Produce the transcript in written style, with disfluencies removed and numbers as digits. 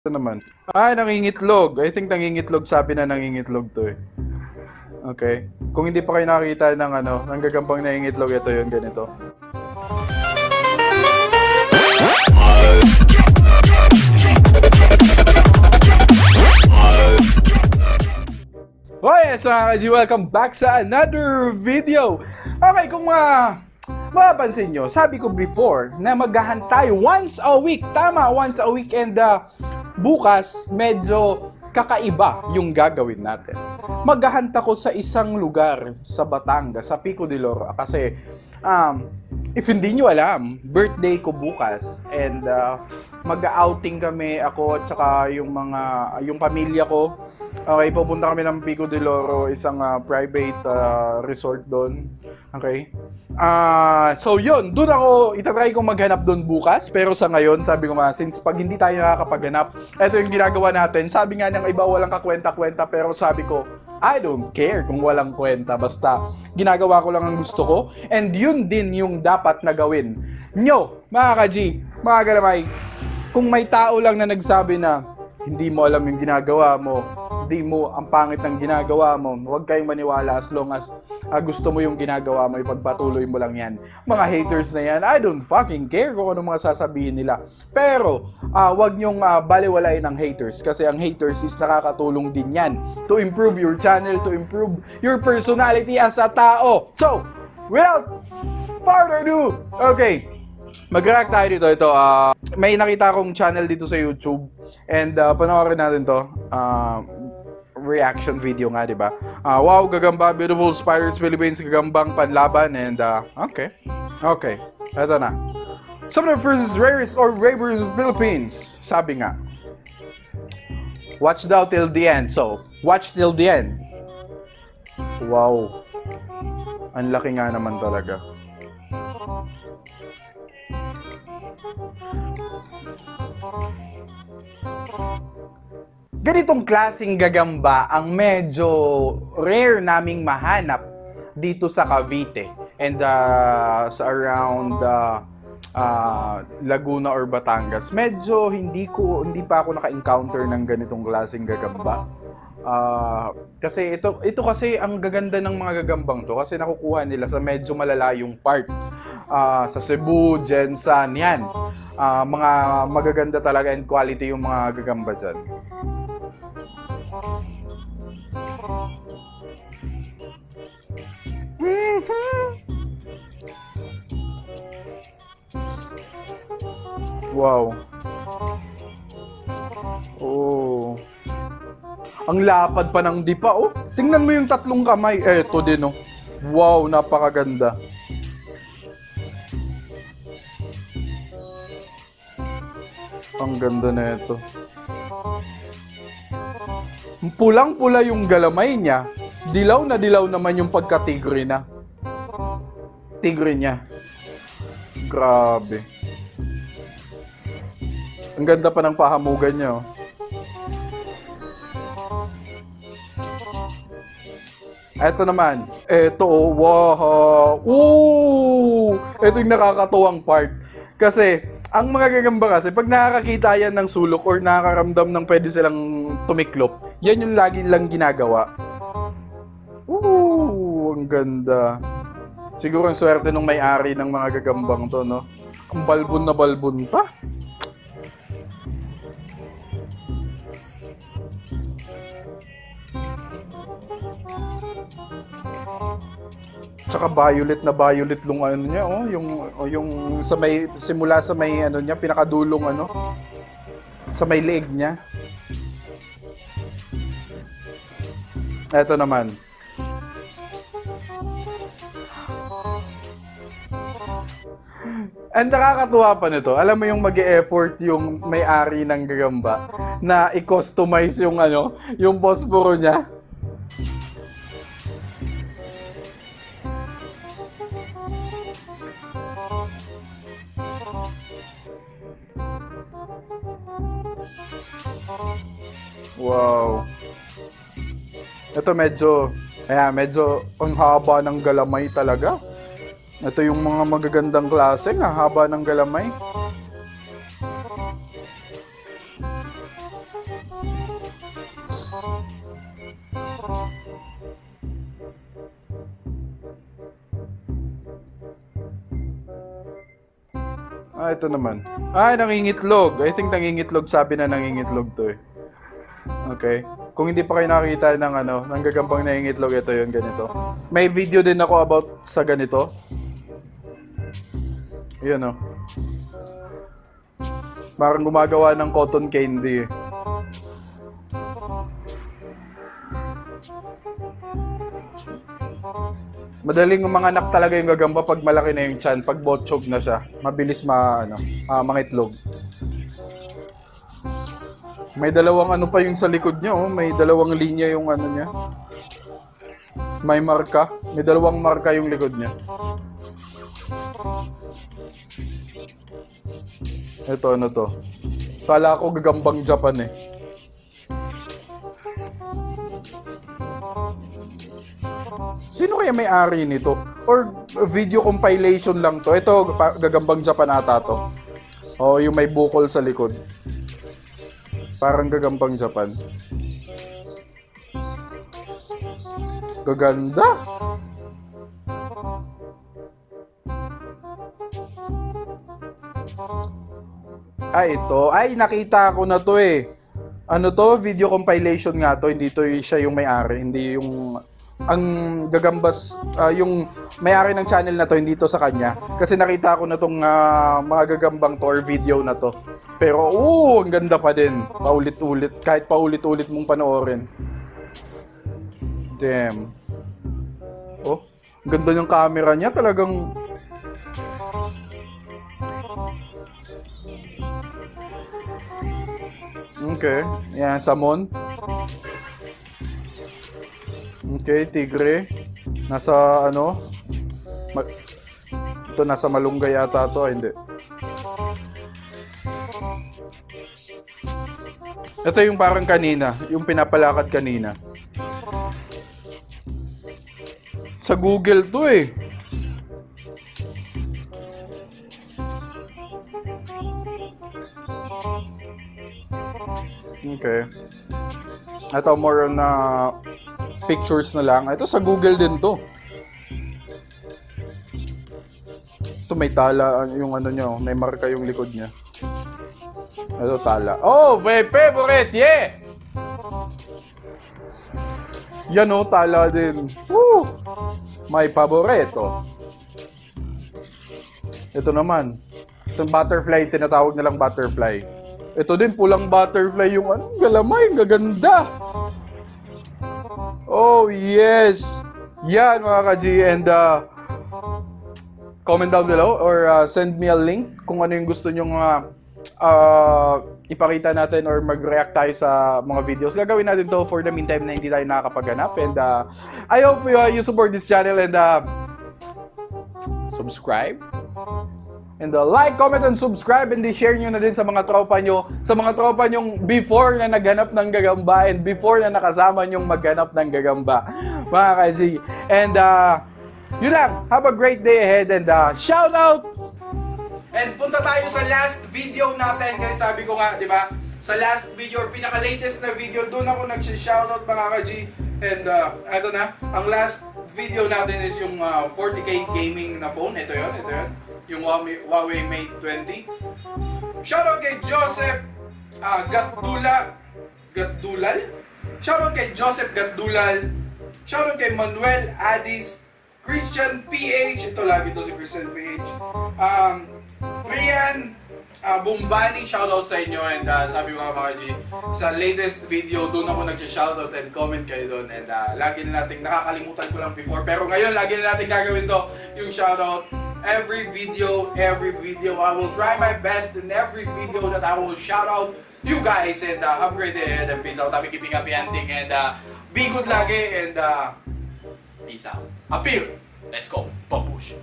Ito naman. Ay, nangingitlog. I think nangingitlog. Sabi na nangingitlog to eh. Okay. Kung hindi pa kayo nakakita ng ng gagambang nangingitlog, ito yun, ganito. Hoy, so mga ka-G, welcome back sa another video. Okay, kung mapapansin nyo, sabi ko before na maghahan tayo once a week. Tama, once a week. And bukas, medyo kakaiba yung gagawin natin. Maghahan ako sa isang lugar sa Batangas, sa Pico de Loro. Kasi, if hindi nyo alam, birthday ko bukas. And mag-outing kami, ako at saka yung pamilya ko. Okay, pupunta kami ng Pico de Loro, isang private resort doon. Okay? So yun, doon ako, itatry kong maghanap doon bukas. Pero sa ngayon, sabi ko since pag hindi tayo nakakapaghanap, ito yung ginagawa natin. Sabi nga ng iba, walang kakwenta-kwenta. Pero sabi ko, I don't care kung walang kwenta. Basta, ginagawa ko lang ang gusto ko. And yun din yung dapat na gawin nyo, mga ka-G, mga galamay. Kung may tao lang na nagsabi na, hindi mo alam yung ginagawa mo, hindi mo ang pangit ng ginagawa mo, huwag kayong maniwala as long as gusto mo yung ginagawa mo, ipagpatuloy mo lang yan. Mga haters na yan, I don't fucking care kung ano mga sasabihin nila. Pero, huwag nyong baliwalain ang haters kasi ang haters is nakakatulong din yan to improve your channel, to improve your personality as a tao. So, without further ado, okay, mag-react tayo dito. Ito, may nakita akong channel dito sa YouTube and panoorin natin to. Reaction video nga, di ba? Wow, gagamba, beautiful Spirits Philippines, gagambang panlaban and okay. Ito na. Some of the first rarest or rarest Philippines. Sabi nga. Watch daw till the end. So, watch till the end. Wow. Ang laki nga naman talaga. Ganitong klaseng gagamba ang medyo rare naming mahanap dito sa Cavite and sa around Laguna or Batangas. Medyo hindi pa ako naka-encounter ng ganitong klaseng gagamba. Kasi ito kasi ang gaganda ng mga gagambang to kasi nakukuha nila sa medyo malalayong part. Sa Cebu, Jensan, yan. Mga magaganda talaga and quality yung mga gagamba dyan. Wow. Oh. Ang lapad pa ng dipa, oh. Tingnan mo yung tatlong kamay. Ito din, oh. Wow, napakaganda. Ang ganda na ito. Pulang-pula yung galamay niya. Dilaw na dilaw naman yung pagka-tigre na. Tigre niya. Grabe. Ang ganda pa ng pahamugan niya, oh. Ito naman. Ito, oh. Wow. Ooh! Ito yung nakakatuwang part. Kasi, ang mga gagamba kasi, pag nakakakita yan ng sulok or nakakaramdam ng pwede silang tumiklop, yan yung lagi lang ginagawa. Ooh! Ang ganda. Siguro ang swerte nung may-ari ng mga gagambang to, no? Ang balbon na balbon pa. Tsaka violet na violet lung ano niya, oh, yung sa may simula sa may ano niya, pinakadulong sa may leeg niya. Ito naman. And nakakatuwa pa nito. Alam mo yung mag-e-effort yung may-ari ng gagamba na i-customize yung yung posporo niya. Wow. Ito medyo ang haba ng galamay talaga. Ito yung mga magagandang klase, haba ng galamay. Ah, ito naman. Ay, nangingitlog. I think nangingitlog. Sabi na nangingitlog to eh. Okay. Kung hindi pa kayo nakakita ng ng gagambang nangingitlog, ito yun, ganito. May video din ako about sa ganito. Yun oh. Parang gumagawa ng cotton candy eh. Madaling umanganak talaga yung gagamba pag malaki na yung tiyan, pag botchog na siya. Mabilis mangitlog. May dalawang pa yung sa likod niya, oh. May dalawang linya yung niya. May marka. May dalawang marka yung likod niya. Ito, to? Kala ko gagambang Japan eh. Sino kaya may-ari nito? Or video compilation lang to? Ito, gagambang Japan ata to. O, yung may bukol sa likod. Parang gagambang Japan. Gaganda! Ay, ito. Ay, nakita ko na to eh. Ano to? Video compilation nga to. Hindi to siya yung may-ari. Hindi yung... Ang gagambas, yung may-ari ng channel na to, hindi to sa kanya. Kasi nakita ko na tong mga gagambang to or video na to. Pero, ang ganda pa din. Paulit-ulit. Kahit paulit-ulit mong panoorin. Damn. Oh, ganda ng camera niya. Talagang... Okay. Yan, Samon. Okay, tigre. Nasa ito nasa malunggay ata to, hindi. Ito yung parang kanina, yung pinapalakad kanina. Sa Google to eh. Okay. Ito more on pictures na lang. Ito sa Google din to. Ito may tala yung niya, may marka yung likod niya. Ito tala. Oh, my favorite, yeah! Yan oh, tala din. Woo! My paborito. Ito naman. Itong butterfly, tinatawag nilang butterfly. Ito din, pulang butterfly yung galamay, gaganda. Oh, yes! Yan mga ka-G, and comment down below or send me a link kung ano yung gusto nyong ipakita natin or mag-react tayo sa mga videos. Gagawin natin to for the meantime na hindi tayo nakakapaghanap, and I hope you support this channel and subscribe. And like, comment, and subscribe, and share nyo na din sa mga tropa nyo, sa mga tropa nyong before na naghanap ng gagamba and before na nakasama nyong maghanap ng gagamba, mga ka-G. And yun lang, have a great day ahead, and shout out! And punta tayo sa last video natin, guys. Sabi ko nga, di ba? Sa last video, or pinaka-latest na video, doon ako nag-shoutout, mga ka-G. And ito na, ang last video natin is yung 40K gaming na phone. Ito yun. Yung Huawei Mate 20. Shoutout kay Joseph Gatdulal. Shoutout kay Joseph Gatdulal. Shoutout kay Manuel Adis. Christian PH. Ito lagi to si Christian PH. Frian Bumbani. Shoutout sa inyo. And sabi ko nga mga G, sa latest video, doon ako nag-shoutout and comment kayo doon. And lagi na natin, nakakalimutan ko lang before. Pero ngayon, lagi na natin gagawin to, yung shoutout. Every video, I will try my best in every video that I will shout out you guys, and have a great day and peace out. Happy keeping happy hunting, and be good lagi, and peace out. Appeal. Let's go. Papush.